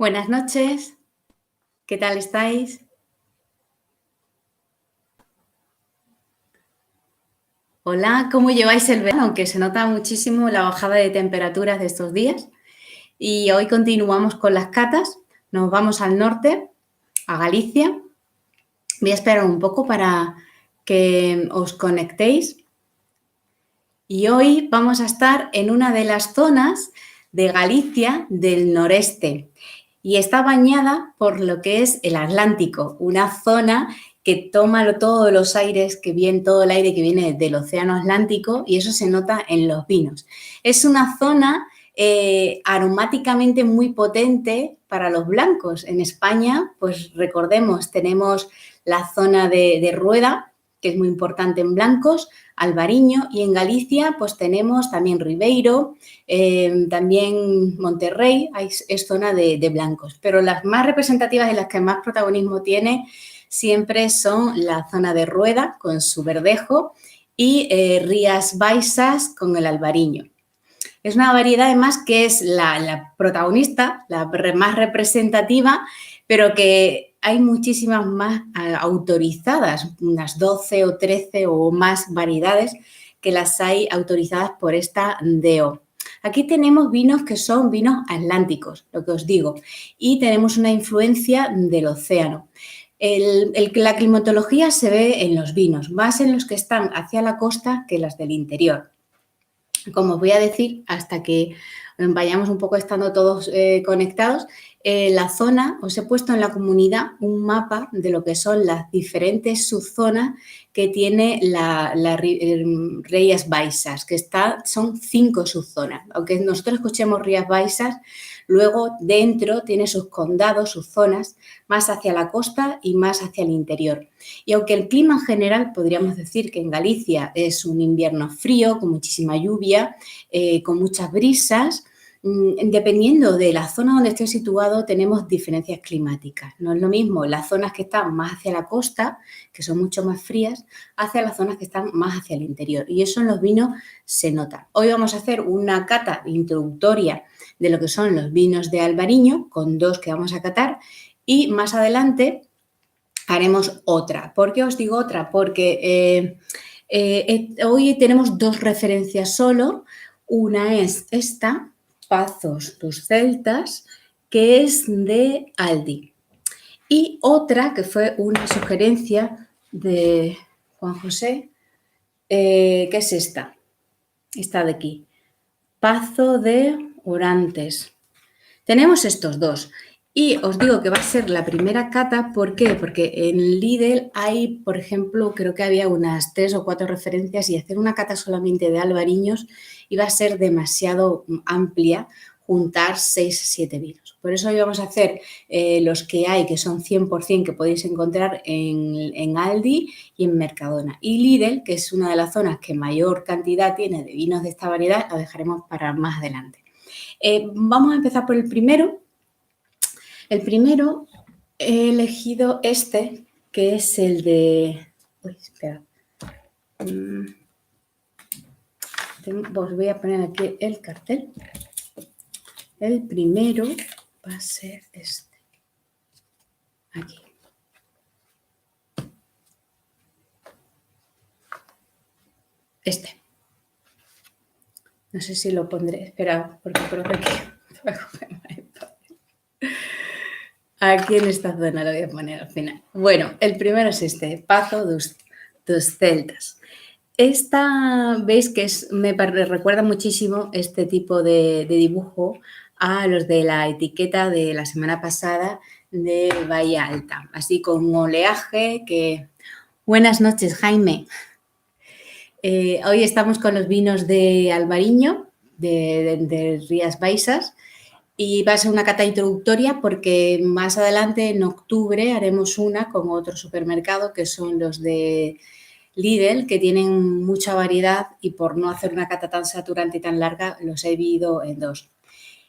Buenas noches, ¿qué tal estáis? Hola, ¿cómo lleváis el verano? Que se nota muchísimo la bajada de temperaturas de estos días. Y hoy continuamos con las catas, nos vamos al norte, a Galicia. Voy a esperar un poco para que os conectéis. Y hoy vamos a estar en una de las zonas de Galicia del noreste. Y está bañada por lo que es el Atlántico, una zona que toma todos los aires que viene, todo el aire que viene del océano Atlántico, y eso se nota en los vinos. Es una zona aromáticamente muy potente para los blancos. En España, pues recordemos, tenemos la zona de Rueda, que es muy importante en blancos, Albariño, y en Galicia pues tenemos también Ribeiro, también Monterrey, es zona de blancos, pero las más representativas y las que más protagonismo tiene siempre son la zona de Rueda con su verdejo y Rías Baixas con el Albariño. Es una variedad además que es la protagonista, la más representativa, pero que hay muchísimas más autorizadas, unas 12 o 13 o más variedades que las hay autorizadas por esta DO. Aquí tenemos vinos que son vinos atlánticos, lo que os digo, y tenemos una influencia del océano. La climatología se ve en los vinos, más en los que están hacia la costa que las del interior. Como os voy a decir, hasta que vayamos un poco estando todos conectados, la zona, os he puesto en la comunidad un mapa de lo que son las diferentes subzonas que tiene la Rías Baixas, que son 5 subzonas. Aunque nosotros escuchemos Rías Baixas, luego dentro tiene sus condados, sus zonas, más hacia la costa y más hacia el interior. Y aunque el clima en general podríamos decir que en Galicia es un invierno frío, con muchísima lluvia, con muchas brisas, dependiendo de la zona donde esté situado tenemos diferencias climáticas. No es lo mismo las zonas que están más hacia la costa, que son mucho más frías, hacia las zonas que están más hacia el interior. Y eso en los vinos se nota. Hoy vamos a hacer una cata introductoria de lo que son los vinos de Albariño, con 2 que vamos a catar, y más adelante haremos otra. ¿Por qué os digo otra? Porque hoy tenemos 2 referencias solo. Una es esta, Pazos dos Celtas, que es de Aldi. Y otra que fue una sugerencia de Juan José, que es esta de aquí, Pazo de Orantes. Tenemos estos 2. Y os digo que va a ser la primera cata, ¿por qué? Porque en Lidl hay, por ejemplo, creo que había unas 3 o 4 referencias y hacer una cata solamente de albariños iba a ser demasiado amplia, juntar 6 o 7 vinos. Por eso hoy vamos a hacer los que hay, que son 100% que podéis encontrar en Aldi y en Mercadona. Y Lidl, que es una de las zonas que mayor cantidad tiene de vinos de esta variedad, lo dejaremos para más adelante. Vamos a empezar por el primero. El primero he elegido este, que es el de... Uy, espera. Os voy a poner aquí el cartel. El primero va a ser este. Aquí. Este. No sé si lo pondré. Espera, porque creo que aquí en esta zona lo voy a poner al final. Bueno, el primero es este, Pazo dos Celtas. Esta, veis que me recuerda muchísimo este tipo de dibujo a los de la etiqueta de la semana pasada de Bahía Alta, así con un oleaje que... Buenas noches, Jaime. Hoy estamos con los vinos de Albariño, de Rías Baixas, y va a ser una cata introductoria porque más adelante, en octubre, haremos una con otro supermercado que son los de Lidl, que tienen mucha variedad y por no hacer una cata tan saturante y tan larga, los he dividido en 2.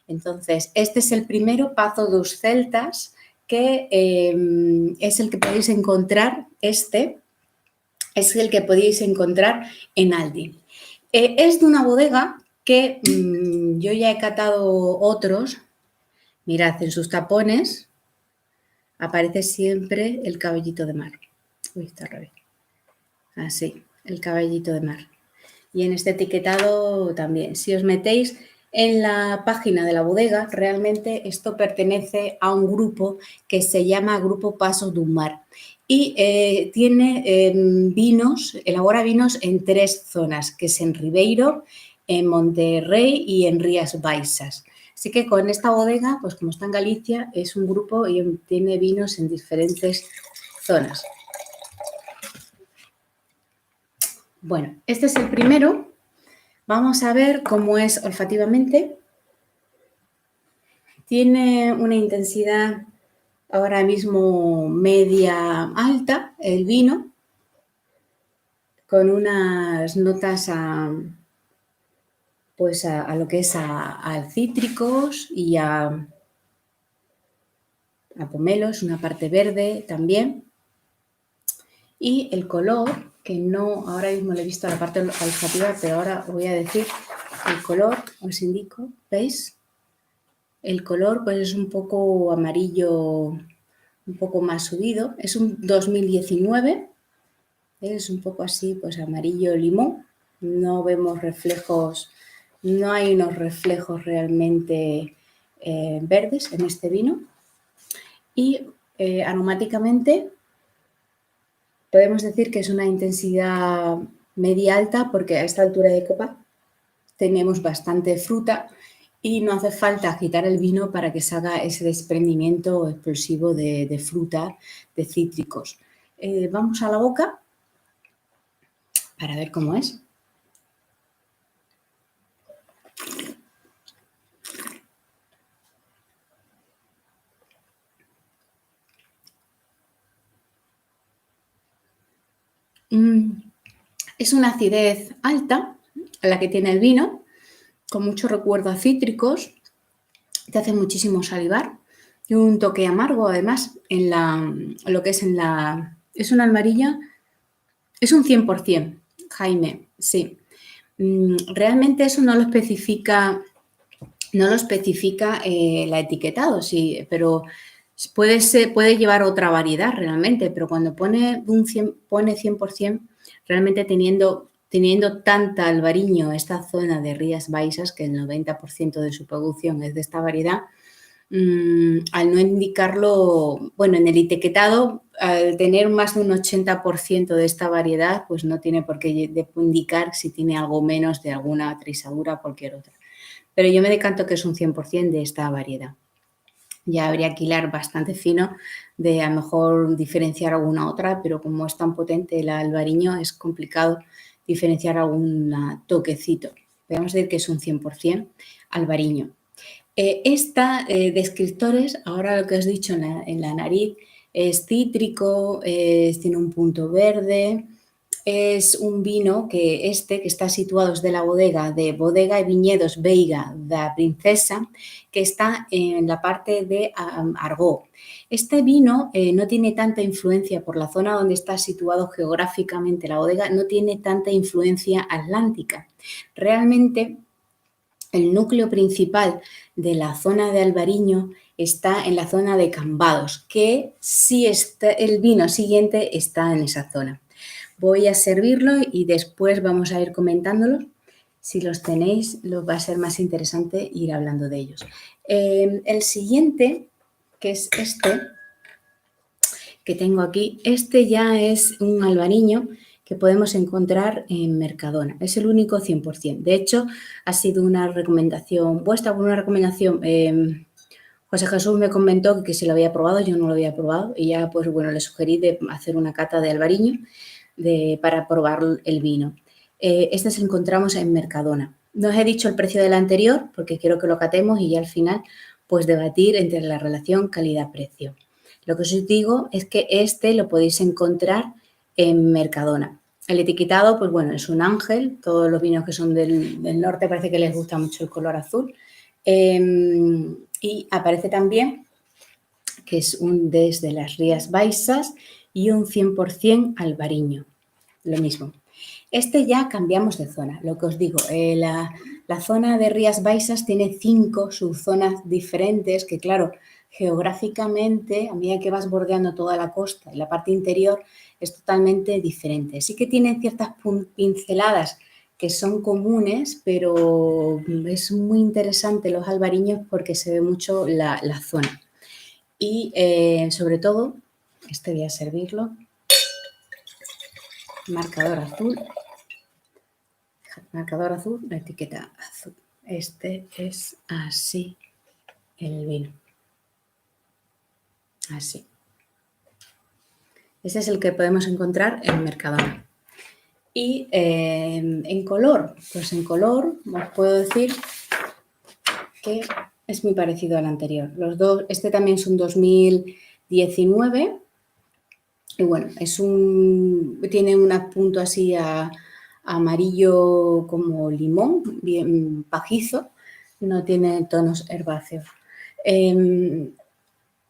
Entonces, este es el primero, Pazo dos Celtas, que es el que podéis encontrar, es el que podéis encontrar en Aldi. Es de una bodega que yo ya he catado otros, Mirad, en sus tapones aparece siempre el cabellito de mar. Uy, está al revés. Así, el cabellito de mar. Y en este etiquetado también. Si os metéis en la página de la bodega, realmente esto pertenece a un grupo que se llama Grupo Pasos d'un Mar y tiene vinos, elabora vinos en 3 zonas, que es en Ribeiro, en Monterrey y en Rías Baixas. Así que con esta bodega, pues como está en Galicia, es un grupo y tiene vinos en diferentes zonas. Bueno, este es el primero. Vamos a ver cómo es olfativamente. Tiene una intensidad ahora mismo media alta el vino, con unas notas pues a lo que es a cítricos y a pomelos, una parte verde también. Y el color, que no, ahora mismo le he visto la parte olfativa, pero ahora os voy a decir el color, os indico, ¿veis? El color pues es un poco amarillo, un poco más subido. Es un 2019, es un poco así, pues amarillo limón. No vemos reflejos, no hay unos reflejos realmente verdes en este vino. Y aromáticamente podemos decir que es una intensidad media alta porque a esta altura de copa tenemos bastante fruta y no hace falta agitar el vino para que se haga ese desprendimiento explosivo de fruta, de cítricos. Vamos a la boca para ver cómo es. Es una acidez alta la que tiene el vino, con mucho recuerdo a cítricos, te hace muchísimo salivar y un toque amargo además en lo que es en la... Es una almarilla, es un 100%, Jaime, sí. Realmente eso no lo especifica el etiquetado, sí, pero puede llevar otra variedad realmente, pero cuando pone 100%, realmente teniendo tanta albariño esta zona de Rías Baixas, que el 90% de su producción es de esta variedad, al no indicarlo, bueno, en el etiquetado, al tener más de un 80% de esta variedad, pues no tiene por qué indicar si tiene algo menos de alguna trisadura o cualquier otra. Pero yo me decanto que es un 100% de esta variedad. Ya habría que hilar bastante fino de a lo mejor diferenciar alguna otra, pero como es tan potente el albariño, es complicado diferenciar algún toquecito. Podemos decir que es un 100% albariño. Esta descriptores, ahora lo que os he dicho en la nariz, es cítrico, tiene un punto verde. Es un vino que está situado desde la bodega de Bodega y Viñedos Veiga da Princesa, que está en la parte de Argó. Este vino no tiene tanta influencia por la zona donde está situado geográficamente la bodega, no tiene tanta influencia atlántica. Realmente el núcleo principal de la zona de Albariño está en la zona de Cambados, que sí está, el vino siguiente está en esa zona. Voy a servirlo y después vamos a ir comentándolos. Si los tenéis, va a ser más interesante ir hablando de ellos. El siguiente, que es este, que tengo aquí, este ya es un albariño que podemos encontrar en Mercadona. Es el único 100%. De hecho, ha sido una recomendación vuestra, una recomendación... José Jesús me comentó que se lo había probado, yo no lo había probado y ya pues bueno, le sugerí de hacer una cata de albariño para probar el vino. Este se encontramos en Mercadona. No os he dicho el precio del anterior porque quiero que lo catemos y ya al final pues debatir entre la relación calidad-precio. Lo que os digo es que este lo podéis encontrar en Mercadona. El etiquetado, pues bueno, es un ángel. Todos los vinos que son del norte parece que les gusta mucho el color azul. Y aparece también que es un desde las Rías Baixas y un 100% albariño. Lo mismo. Este ya cambiamos de zona, lo que os digo, la zona de Rías Baixas tiene 5 subzonas diferentes que, claro, geográficamente, a medida que vas bordeando toda la costa y la parte interior, es totalmente diferente. Sí que tienen ciertas pinceladas que son comunes, pero es muy interesante los albariños porque se ve mucho la zona. Y sobre todo, este voy a servirlo, marcador azul, la etiqueta azul. Este es así el vino. Así. Ese es el que podemos encontrar en Mercadona. Y en color, pues en color os puedo decir que es muy parecido al anterior. Los dos, este también es un 2019 y bueno, tiene un punto así amarillo como limón, bien pajizo, no tiene tonos herbáceos.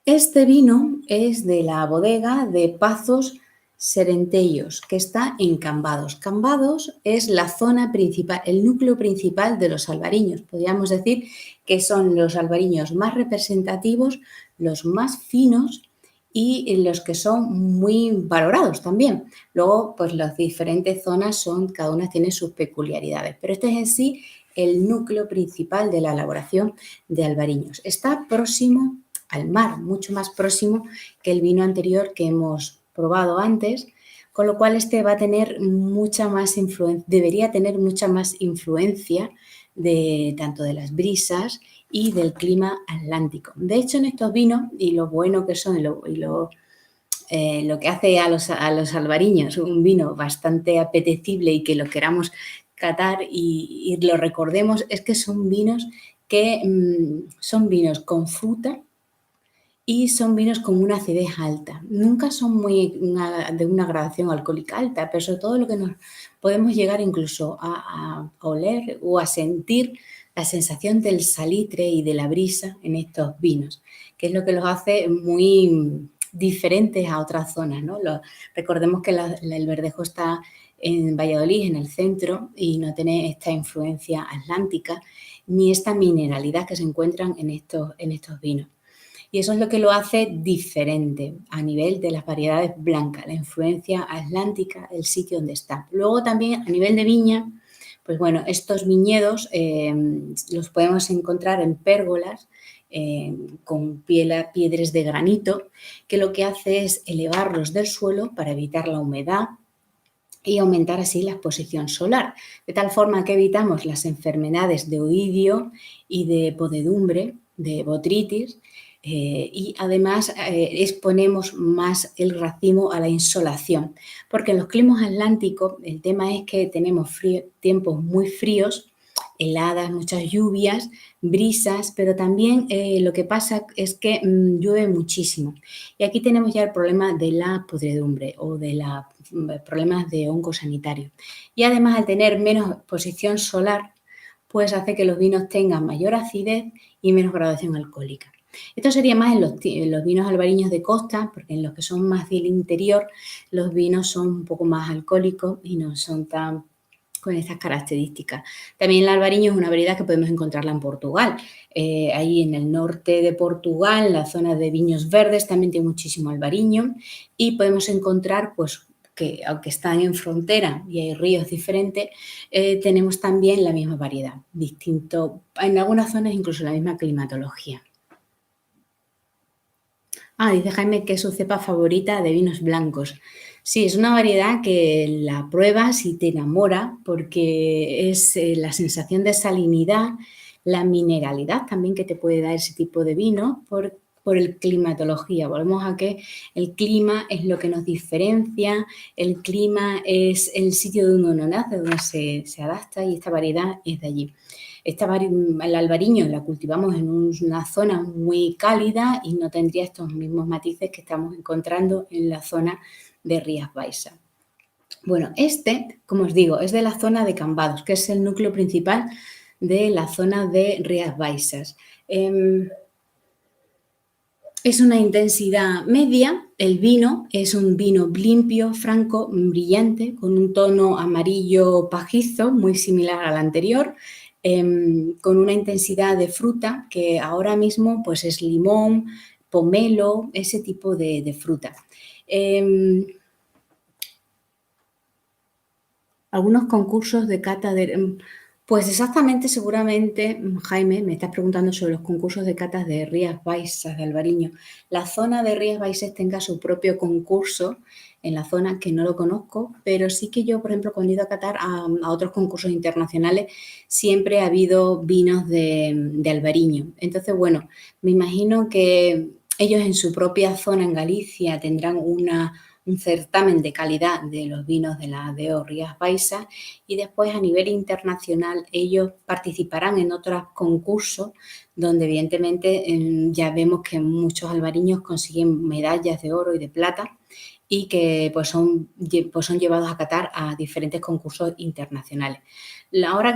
Este vino es de la bodega de Pazos Serentellos, que está en Cambados. Cambados es la zona principal, el núcleo principal de los albariños. Podríamos decir que son los albariños más representativos, los más finos y los que son muy valorados también. Luego, pues las diferentes zonas cada una tiene sus peculiaridades, pero este es en sí el núcleo principal de la elaboración de albariños. Está próximo al mar, mucho más próximo que el vino anterior que hemos probado antes, con lo cual este va a tener mucha más influencia, debería tener mucha más influencia tanto de las brisas y del clima atlántico. De hecho, en estos vinos, y lo bueno que son lo que hace a los albariños un vino bastante apetecible y que lo queramos catar y lo recordemos, es que son vinos son vinos con fruta y son vinos con una acidez alta. Nunca son de una gradación alcohólica alta, pero sobre todo lo que nos podemos llegar incluso a oler o a sentir la sensación del salitre y de la brisa en estos vinos, que es lo que los hace muy diferentes a otras zonas, ¿no? Recordemos que el Verdejo está en Valladolid, en el centro, y no tiene esta influencia atlántica ni esta mineralidad que se encuentran en estos vinos. Y eso es lo que lo hace diferente a nivel de las variedades blancas, la influencia atlántica, el sitio donde está. Luego también a nivel de viña, pues bueno, estos viñedos los podemos encontrar en pérgolas con piedras de granito, que lo que hace es elevarlos del suelo para evitar la humedad y aumentar así la exposición solar, de tal forma que evitamos las enfermedades de oidio y de podedumbre, de botritis, y además exponemos más el racimo a la insolación, porque en los climas atlánticos el tema es que tenemos tiempos muy fríos, heladas, muchas lluvias, brisas, pero también lo que pasa es que llueve muchísimo. Y aquí tenemos ya el problema de la podredumbre o de los problemas de hongo sanitario. Y además, al tener menos exposición solar, pues hace que los vinos tengan mayor acidez y menos graduación alcohólica. Esto sería más en los vinos albariños de costa, porque en los que son más del interior, los vinos son un poco más alcohólicos y no son tan con estas características. También el albariño es una variedad que podemos encontrarla en Portugal. Ahí en el norte de Portugal, en la zona de viños verdes, también tiene muchísimo albariño y podemos encontrar, pues, que aunque están en frontera y hay ríos diferentes, tenemos también la misma variedad, distinto, en algunas zonas incluso la misma climatología. Dice Jaime que es su cepa favorita de vinos blancos. Sí, es una variedad que la pruebas y te enamora porque es la sensación de salinidad, la mineralidad también que te puede dar ese tipo de vino por el climatología. Volvemos a que el clima es lo que nos diferencia, el clima es el sitio donde uno nace, donde se adapta y esta variedad es de allí. El albariño la cultivamos en una zona muy cálida y no tendría estos mismos matices que estamos encontrando en la zona de Rías Baixas. Bueno, como os digo, es de la zona de Cambados, que es el núcleo principal de la zona de Rías Baixas. Es una intensidad media. El vino es un vino limpio, franco, brillante, con un tono amarillo pajizo, muy similar al anterior, con una intensidad de fruta que ahora mismo pues, es limón, pomelo, ese tipo de fruta. Algunos concursos de cata de... Pues exactamente, seguramente, Jaime, me estás preguntando sobre los concursos de catas de Rías Baixas de Albariño. La zona de Rías Baixas tenga su propio concurso en la zona, que no lo conozco, pero sí que yo, por ejemplo, cuando he ido a catar a otros concursos internacionales, siempre ha habido vinos de Albariño. Entonces, bueno, me imagino que ellos en su propia zona en Galicia tendrán un certamen de calidad de los vinos de la DO Rías Baixas y después a nivel internacional ellos participarán en otros concursos donde evidentemente ya vemos que muchos albariños consiguen medallas de oro y de plata y que pues son llevados a catar a diferentes concursos internacionales. La hora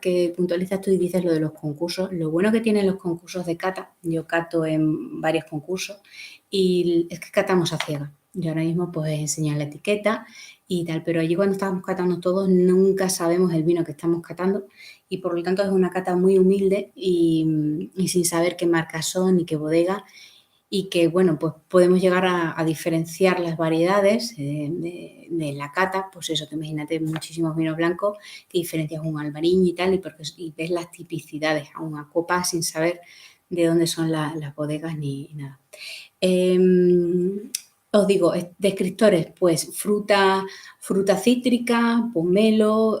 que puntualizas tú y dices lo de los concursos, lo bueno que tienen los concursos de cata, yo cato en varios concursos y es que catamos a ciegas. Yo ahora mismo pues enseñar la etiqueta y tal, pero allí cuando estamos catando todos nunca sabemos el vino que estamos catando y por lo tanto es una cata muy humilde y sin saber qué marcas son y qué bodega y que, bueno, pues podemos llegar a diferenciar las variedades de la cata, pues eso, te imagínate muchísimos vinos blancos que diferencias un albariño y tal, y ves las tipicidades a una copa sin saber de dónde son las bodegas ni nada. Os digo, descriptores, pues fruta cítrica, pomelo,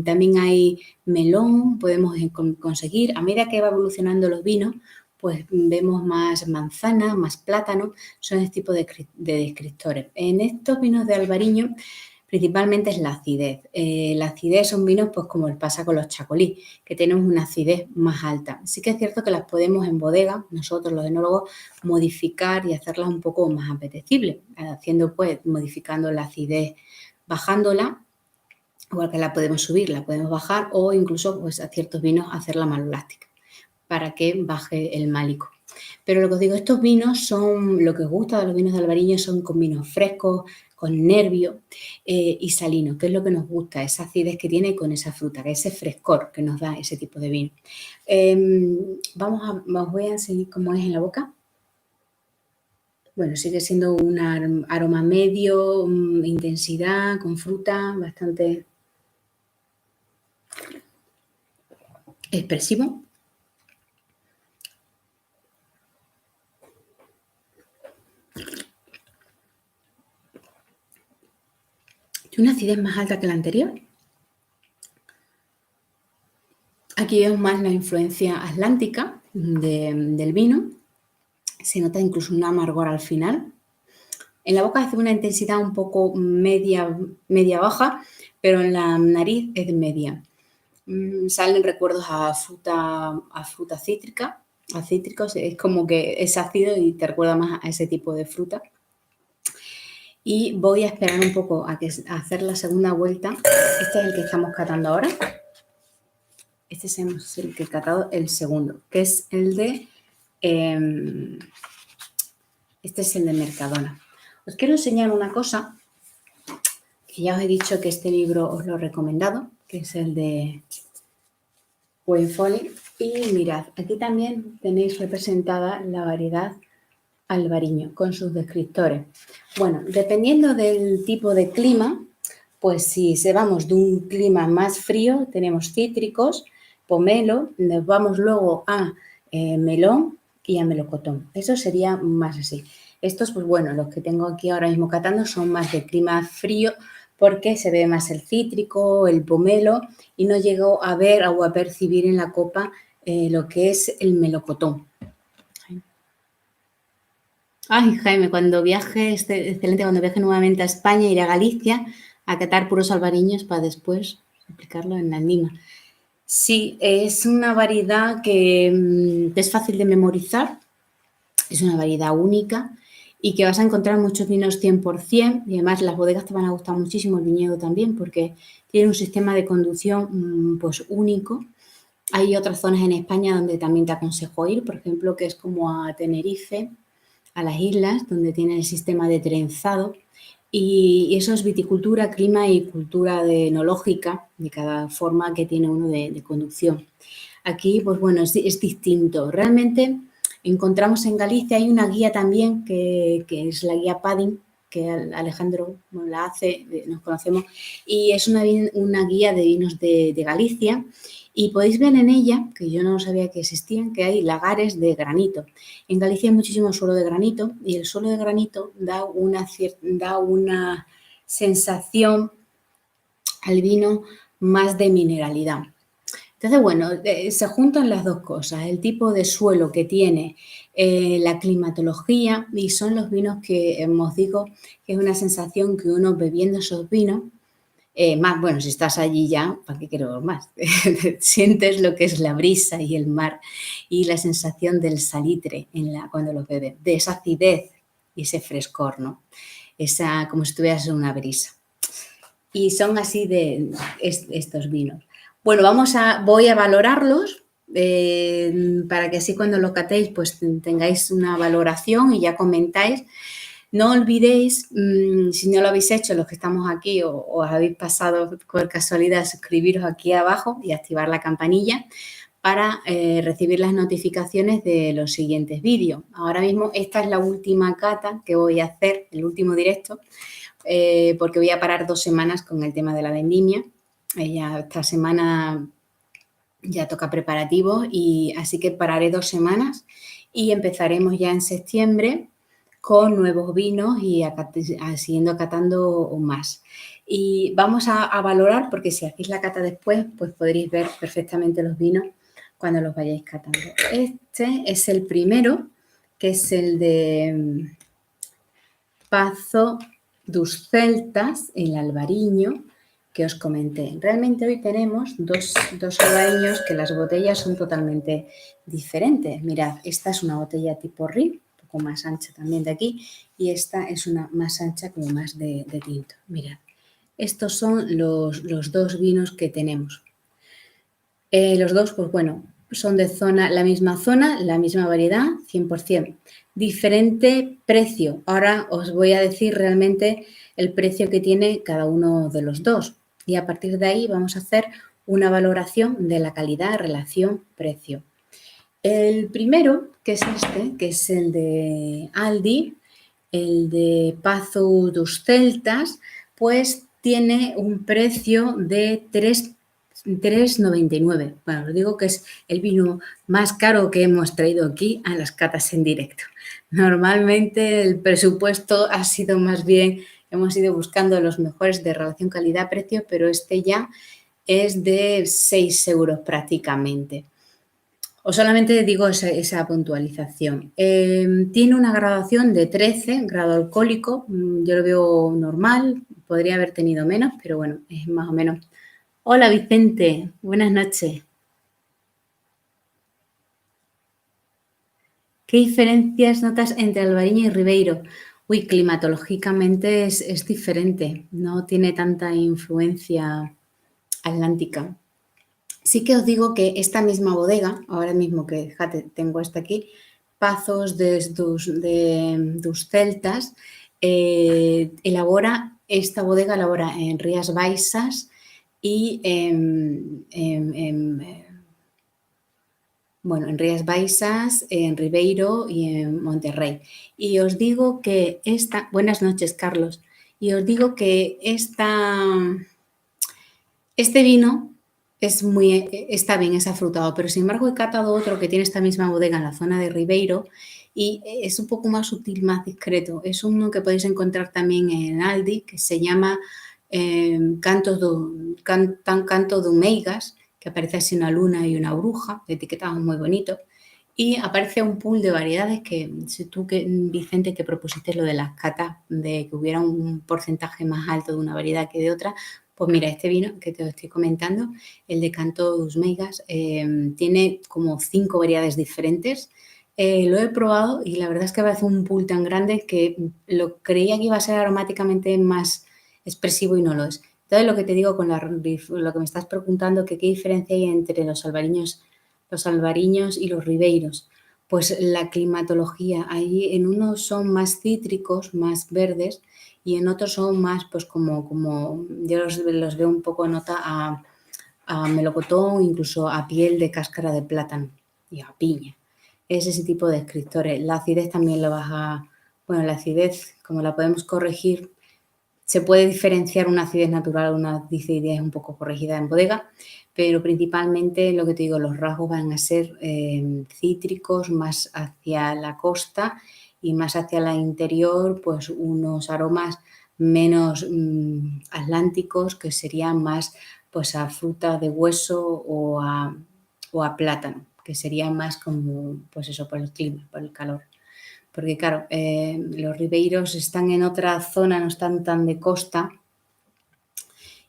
también hay melón, podemos conseguir. A medida que va evolucionando los vinos, pues vemos más manzana, más plátano, son este tipo de descriptores. En estos vinos de Albariño, principalmente es la acidez. La acidez son vinos, pues como pasa con los chacolí, que tienen una acidez más alta. Sí que es cierto que las podemos en bodega, nosotros los enólogos, modificar y hacerlas un poco más apetecibles, modificando la acidez, bajándola, igual que la podemos subir, la podemos bajar, o incluso pues, a ciertos vinos hacerla malolástica para que baje el málico. Pero lo que os digo, estos vinos son, lo que os gusta de los vinos de Albariño son con vinos frescos, con nervio y salinos, que es lo que nos gusta, esa acidez que tiene con esa fruta, que ese frescor que nos da ese tipo de vino. Os voy a enseñar cómo es en la boca. Bueno, sigue siendo un aroma medio, intensidad, con fruta, bastante expresivo. Tiene una acidez más alta que la anterior. Aquí vemos más la influencia atlántica del vino. Se nota incluso un amargor al final. En la boca hace una intensidad un poco media-baja, pero en la nariz es media. Salen recuerdos a fruta cítrica, a cítricos, es como que es ácido y te recuerda más a ese tipo de fruta. Y voy a esperar un poco a hacer la segunda vuelta. Este es el que estamos catando ahora. Este es el que he catado el segundo, que es el de... este es el de Mercadona. Os quiero enseñar una cosa, que ya os he dicho que este libro os lo he recomendado, que es el de Wayne Foley. Y mirad, aquí también tenéis representada la variedad Albariño con sus descriptores. Bueno, dependiendo del tipo de clima, pues si vamos de un clima más frío, tenemos cítricos, pomelo, nos vamos luego a melón y a melocotón. Eso sería más así. Estos, pues bueno, los que tengo aquí ahora mismo catando son más de clima frío porque se ve más el cítrico, el pomelo y no llego a ver o a percibir en la copa lo que es el melocotón. Ay, Jaime, cuando viaje, excelente, cuando viaje nuevamente a España, iré a Galicia a catar puros albariños para después aplicarlo en la Lima. Sí, es una variedad que es fácil de memorizar, es una variedad única y que vas a encontrar muchos vinos 100% y además las bodegas te van a gustar muchísimo, el viñedo también, porque tiene un sistema de conducción pues único. Hay otras zonas en España donde también te aconsejo ir, por ejemplo, que es como a Tenerife, a las islas, donde tienen el sistema de trenzado, y eso es viticultura, clima y cultura enológica, de cada forma que tiene uno de conducción. Aquí, pues bueno, es distinto. Realmente encontramos en Galicia, hay una guía también que es la guía Padding, que Alejandro nos la hace, nos conocemos, y es una guía de vinos de Galicia, y podéis ver en ella, que yo no sabía que existían, que hay lagares de granito. En Galicia hay muchísimo suelo de granito, y el suelo de granito da una sensación al vino más de mineralidad. Entonces, bueno, se juntan las dos cosas, el tipo de suelo que tiene, la climatología, y son los vinos que os digo que es una sensación que uno bebiendo esos vinos, más, bueno, si estás allí ya, ¿para qué quiero más? Sientes lo que es la brisa y el mar y la sensación del salitre cuando lo bebes, de esa acidez y ese frescor, ¿no? Esa, como si estuvieras en una brisa. Y son así de estos vinos. Bueno, voy a valorarlos para que así cuando lo catéis pues tengáis una valoración y ya comentáis. No olvidéis, si no lo habéis hecho, los que estamos aquí o os habéis pasado por casualidad, suscribiros aquí abajo y activar la campanilla para recibir las notificaciones de los siguientes vídeos. Ahora mismo esta es la última cata que voy a hacer, el último directo, porque voy a parar 2 semanas con el tema de la vendimia. Ya esta semana ya toca preparativos y así que pararé 2 semanas y empezaremos ya en septiembre con nuevos vinos y siguiendo catando más. Y vamos a valorar, porque si hacéis la cata después, pues podréis ver perfectamente los vinos cuando los vayáis catando. Este es el primero, que es el de Pazo dos Celtas, el albariño, que os comenté. Realmente hoy tenemos dos albariños que las botellas son totalmente diferentes. Mirad, esta es una botella tipo RIP, un poco más ancha también de aquí, y esta es una más ancha, como más de tinto. Mirad, estos son los dos vinos que tenemos. Los dos, pues bueno, son de la misma variedad, 100%. Diferente precio. Ahora os voy a decir realmente el precio que tiene cada uno de los dos. Y a partir de ahí vamos a hacer una valoración de la calidad, relación, precio. El primero, que es este, que es el de Aldi, el de Pazo dos Celtas, pues tiene un precio de 3,99. Bueno, os digo que es el vino más caro que hemos traído aquí a las catas en directo. Normalmente el presupuesto ha sido más bien, hemos ido buscando los mejores de relación calidad-precio, pero este ya es de 6 euros prácticamente. O solamente digo esa puntualización. Tiene una graduación de 13, grado alcohólico. Yo lo veo normal, podría haber tenido menos, pero bueno, es más o menos. Hola Vicente, buenas noches. ¿Qué diferencias notas entre Albariño y Ribeiro? Uy, climatológicamente es diferente, no tiene tanta influencia atlántica. Sí que os digo que esta misma bodega, ahora mismo que, fíjate, tengo esta aquí, Pazos dos Celtas, esta bodega elabora en Rías Baixas y en Rías Baixas, en Ribeiro y en Monterrey. Y os digo que buenas noches, Carlos, y os digo que este vino está bien, es afrutado, pero sin embargo he catado otro que tiene esta misma bodega en la zona de Ribeiro y es un poco más sutil, más discreto. Es uno que podéis encontrar también en Aldi, que se llama Canto de Meigas, que aparece así una luna y una bruja, etiquetado muy bonito. Y aparece un pool de variedades que, si tú, Vicente, que propusiste lo de las catas, de que hubiera un porcentaje más alto de una variedad que de otra, pues mira, este vino que te lo estoy comentando, el de Canto dos Meigas, tiene como 5 variedades diferentes. Lo he probado y la verdad es que parece un pool tan grande que lo creía que iba a ser aromáticamente más expresivo y no lo es. Entonces, lo que te digo con lo que me estás preguntando, que qué diferencia hay entre los albariños y los ribeiros. pues la climatología, ahí en unos son más cítricos, más verdes, y en otros son más, pues como yo los veo un poco nota a melocotón, incluso a piel de cáscara de plátano y a piña. Es ese tipo de descriptores. La acidez también la baja. Bueno, la acidez, como la podemos corregir, se puede diferenciar una acidez natural, una acidez un poco corregida en bodega, pero principalmente lo que te digo, los rasgos van a ser cítricos, más hacia la costa y más hacia la interior, pues unos aromas menos atlánticos, que serían más pues a fruta de hueso o a plátano, que sería más como, pues eso, por el clima, por el calor. Porque claro, los ribeiros están en otra zona, no están tan de costa,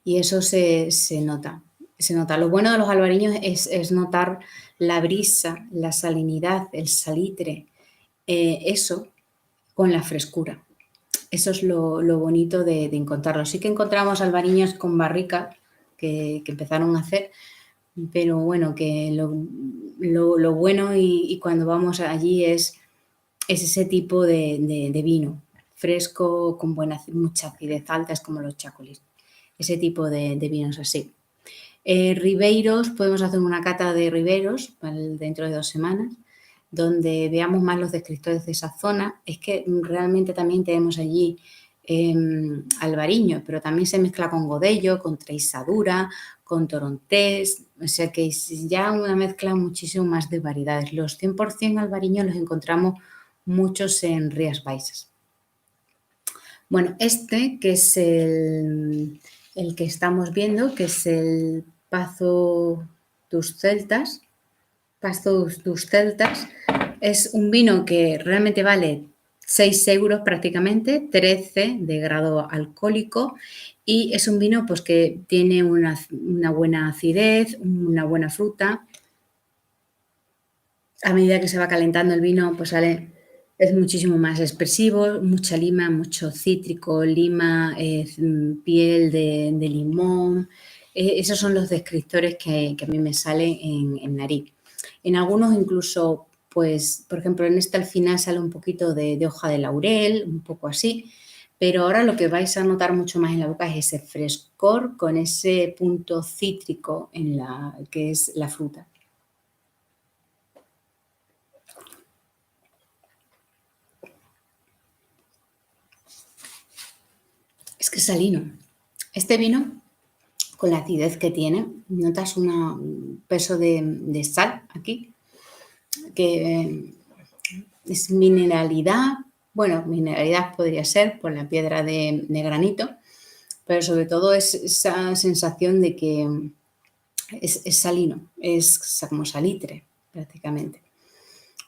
y eso se nota. Se nota. Lo bueno de los albariños es notar la brisa, la salinidad, el salitre, eso con la frescura. Eso es lo bonito de encontrarlo. Sí que encontramos albariños con barrica que empezaron a hacer, pero bueno, que lo bueno y cuando vamos allí es ese tipo de vino fresco, con mucha acidez alta, es como los chacolis. Ese tipo de vinos así. Ribeiros, podemos hacer una cata de ribeiros dentro de 2 semanas, donde veamos más los descriptores de esa zona. Es que realmente también tenemos allí albariño, pero también se mezcla con godello, con treixadura, con torontés, o sea que es ya una mezcla muchísimo más de variedades. Los 100% albariños los encontramos muchos en Rías Baixas. Bueno, este que es el que estamos viendo, que es el Pazo dos Celtas, es un vino que realmente vale 6 euros prácticamente, 13 de grado alcohólico, y es un vino pues que tiene una buena acidez, una buena fruta. A medida que se va calentando el vino, pues es muchísimo más expresivo, mucha lima, mucho cítrico, lima, piel de limón. Esos son los descriptores que a mí me salen en nariz. En algunos incluso, pues, por ejemplo, en este al final sale un poquito de hoja de laurel, un poco así, pero ahora lo que vais a notar mucho más en la boca es ese frescor con ese punto cítrico que es la fruta. Es que es salino. Este vino, con la acidez que tiene, notas un peso de sal aquí, que es mineralidad. Bueno, mineralidad podría ser por la piedra de granito, pero sobre todo es esa sensación de que es salino, es como salitre prácticamente.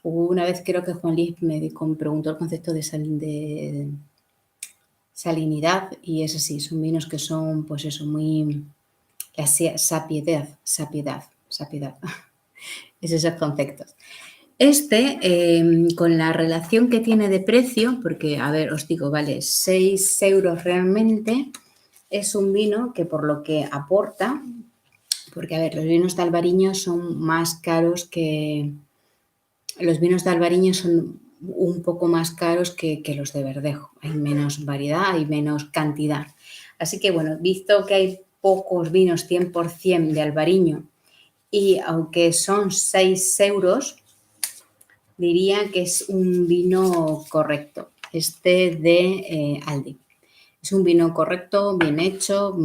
Hubo una vez, creo que Juan Luis me preguntó el concepto de salinidad, y es así, son vinos que son, pues eso, muy sapiedad. Es esos conceptos. Con la relación que tiene de precio, porque, a ver, os digo, vale 6 euros realmente, es un vino que por lo que aporta, porque, a ver, los vinos de Albariño son más caros que... Los vinos de Albariño son un poco más caros que los de Verdejo. Hay menos variedad, hay menos cantidad. Así que, bueno, visto que hay pocos vinos 100% de Albariño y aunque son 6 euros, diría que es un vino correcto, este de Aldi. Es un vino correcto, bien hecho,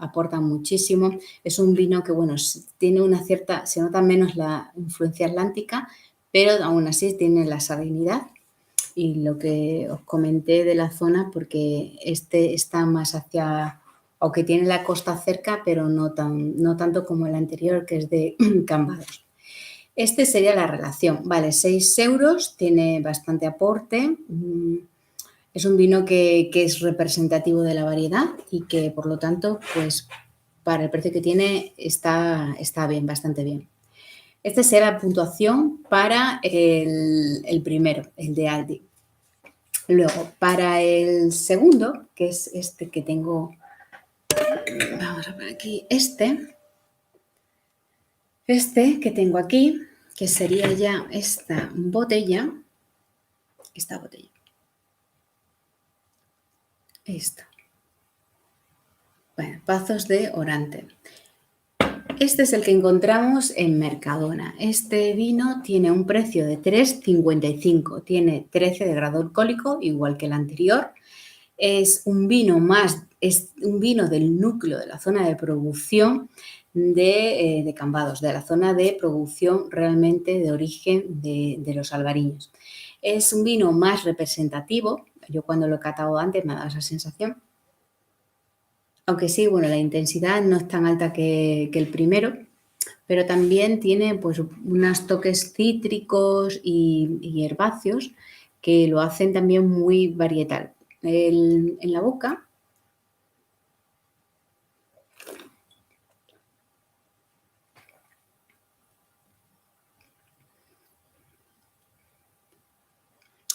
aporta muchísimo. Es un vino que, bueno, tiene una cierta, se nota menos la influencia atlántica, pero aún así tiene la salinidad y lo que os comenté de la zona, porque este está más hacia, aunque tiene la costa cerca, pero no tanto como el anterior, que es de Cambados. Este sería la relación. Vale, 6 euros, tiene bastante aporte. Es un vino que es representativo de la variedad y que, por lo tanto, pues para el precio que tiene está bien, bastante bien. Esta será la puntuación para el primero, el de Aldi. Luego, para el segundo, que es este que tengo, vamos a ver aquí, este que tengo aquí, que sería ya esta botella. Esta. Bueno, Pazos de Orante. Este es el que encontramos en Mercadona. Este vino tiene un precio de 3,55. Tiene 13 de grado alcohólico, igual que el anterior. Es un vino del núcleo de la zona de producción de Cambados, de la zona de producción realmente de origen de los albariños. Es un vino más representativo. Yo cuando lo he catado antes me ha dado esa sensación. Aunque sí, bueno, la intensidad no es tan alta que el primero, pero también tiene pues unos toques cítricos y herbáceos que lo hacen también muy varietal. En la boca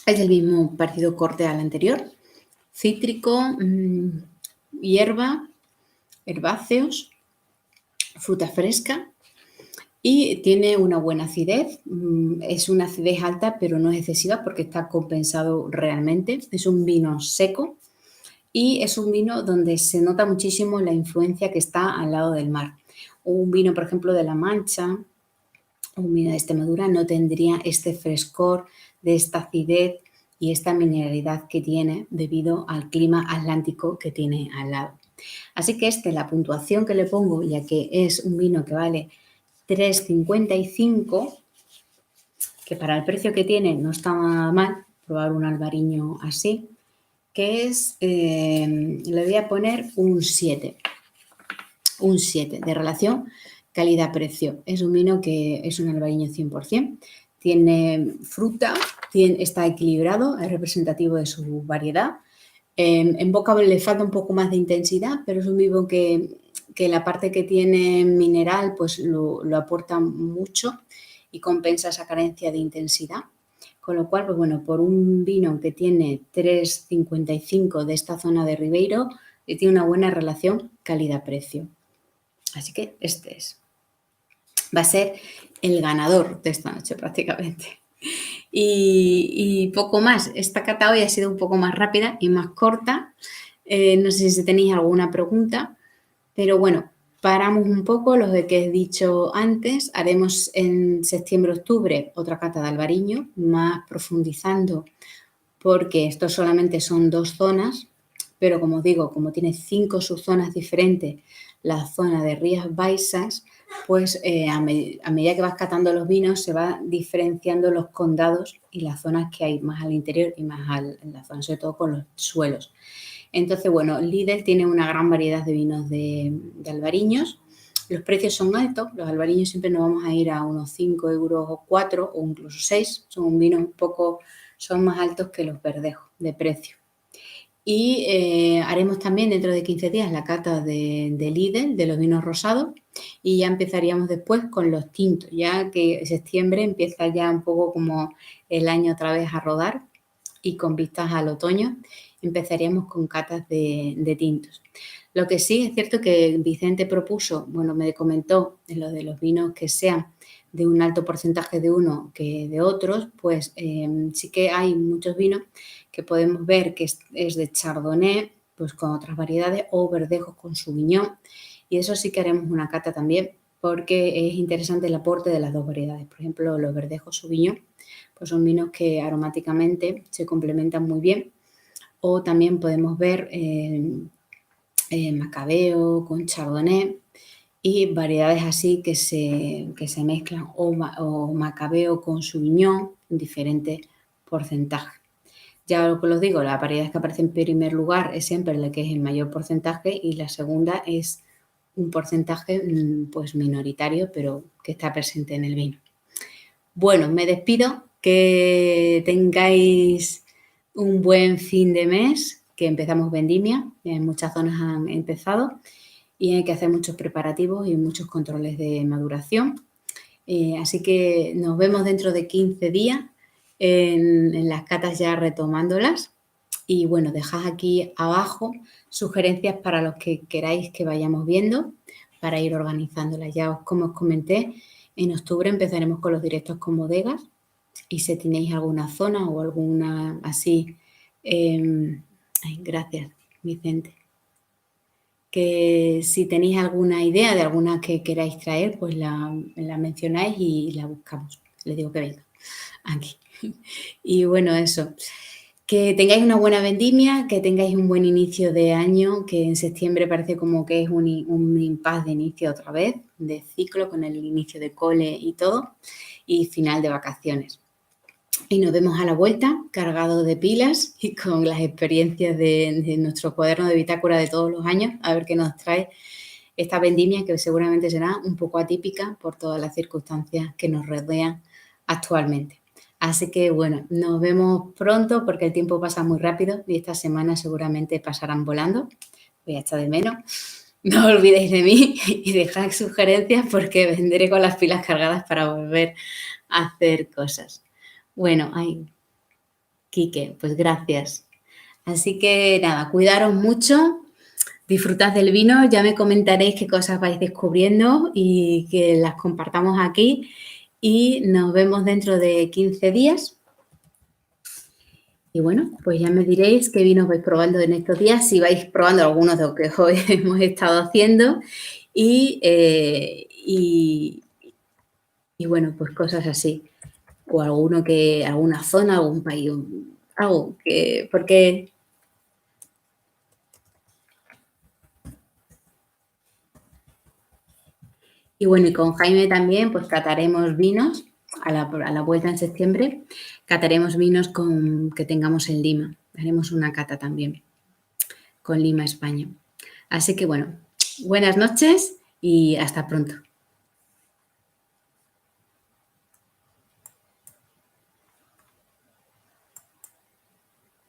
es del mismo parecido corte al anterior, cítrico, hierba, herbáceos, fruta fresca y tiene una buena acidez. Es una acidez alta, pero no es excesiva porque está compensado realmente. Es un vino seco y es un vino donde se nota muchísimo la influencia que está al lado del mar. Un vino, por ejemplo, de La Mancha, un vino de Extremadura no tendría este frescor, de esta acidez y esta mineralidad que tiene debido al clima atlántico que tiene al lado. Así que la puntuación que le pongo, ya que es un vino que vale 3,55, que para el precio que tiene no está nada mal probar un albariño así, que es, le voy a poner un 7. Un 7 de relación calidad-precio. Es un vino que es un albariño 100%. Tiene fruta, está equilibrado, es representativo de su variedad. En boca le falta un poco más de intensidad, pero es un vino que la parte que tiene mineral pues lo aporta mucho y compensa esa carencia de intensidad. Con lo cual, pues bueno, por un vino que tiene 3,55 de esta zona de Ribeiro, tiene una buena relación calidad-precio. Así que va a ser el ganador de esta noche prácticamente. Y poco más. Esta cata hoy ha sido un poco más rápida y más corta. No sé si tenéis alguna pregunta, pero bueno, paramos un poco los de que he dicho antes. Haremos en septiembre-octubre otra cata de albariño, más profundizando, porque esto solamente son 2 zonas, pero como os digo, como tiene 5 subzonas diferentes, la zona de Rías Baixas, pues a medida que vas catando los vinos se va diferenciando los condados y las zonas que hay más al interior y más en la zona, sobre todo con los suelos. Entonces, bueno, Lidl tiene una gran variedad de vinos de albariños. Los precios son altos, los albariños siempre nos vamos a ir a unos 5 euros o 4 o incluso 6. Son vinos son más altos que los verdejos de precio. Y haremos también dentro de 15 días la cata de Lidl, de los vinos rosados, y ya empezaríamos después con los tintos, ya que septiembre empieza ya un poco como el año otra vez a rodar y con vistas al otoño empezaríamos con catas de tintos. Lo que sí es cierto que Vicente propuso, bueno, me comentó en lo de los vinos que sean de un alto porcentaje de uno que de otros, pues sí que hay muchos vinos que podemos ver que es de Chardonnay, pues con otras variedades, o verdejos con Sauvignon, y eso sí que haremos una cata también, porque es interesante el aporte de las dos variedades. Por ejemplo, los verdejos Sauvignon, pues son vinos que aromáticamente se complementan muy bien, o también podemos ver Macabeo con Chardonnay, y variedades así que se mezclan, o Macabeo con Sauvignon en diferentes porcentajes. Ya lo que os digo, la variedad que aparece en primer lugar es siempre la que es el mayor porcentaje y la segunda es un porcentaje pues minoritario, pero que está presente en el vino. Bueno, me despido, que tengáis un buen fin de mes, que empezamos vendimia, en muchas zonas han empezado y hay que hacer muchos preparativos y muchos controles de maduración. Así que nos vemos dentro de 15 días en las catas ya retomándolas. Y bueno, dejad aquí abajo sugerencias para los que queráis que vayamos viendo para ir organizándolas. Ya como os comenté, En octubre empezaremos con los directos con bodegas y si tenéis alguna zona o alguna así, gracias, Vicente, que si tenéis alguna idea de alguna que queráis traer, pues la mencionáis y la buscamos. Les digo que venga aquí. Y bueno, eso. Que tengáis una buena vendimia, que tengáis un buen inicio de año, que en septiembre parece como que es un impasse de inicio otra vez, de ciclo con el inicio de cole y todo, y final de vacaciones. Y nos vemos a la vuelta, cargado de pilas y con las experiencias de nuestro cuaderno de bitácora de todos los años, a ver qué nos trae esta vendimia, que seguramente será un poco atípica por todas las circunstancias que nos rodean actualmente. Así que, bueno, nos vemos pronto porque el tiempo pasa muy rápido y estas semanas seguramente pasarán volando. Voy a echar de menos. No olvidéis de mí y dejad sugerencias porque vendré con las pilas cargadas para volver a hacer cosas. Bueno, Quique, pues gracias. Así que nada, cuidaros mucho, disfrutad del vino, ya me comentaréis qué cosas vais descubriendo y que las compartamos aquí y nos vemos dentro de 15 días. Y bueno, pues ya me diréis qué vinos vais probando en estos días, si vais probando algunos de los que hoy hemos estado haciendo y bueno, pues cosas así. O alguna zona, algún país, algo que, porque... Y bueno, y con Jaime también, pues cataremos vinos a la vuelta en septiembre, cataremos vinos que tengamos en Lima. Haremos una cata también con Lima, España. Así que bueno, buenas noches y hasta pronto.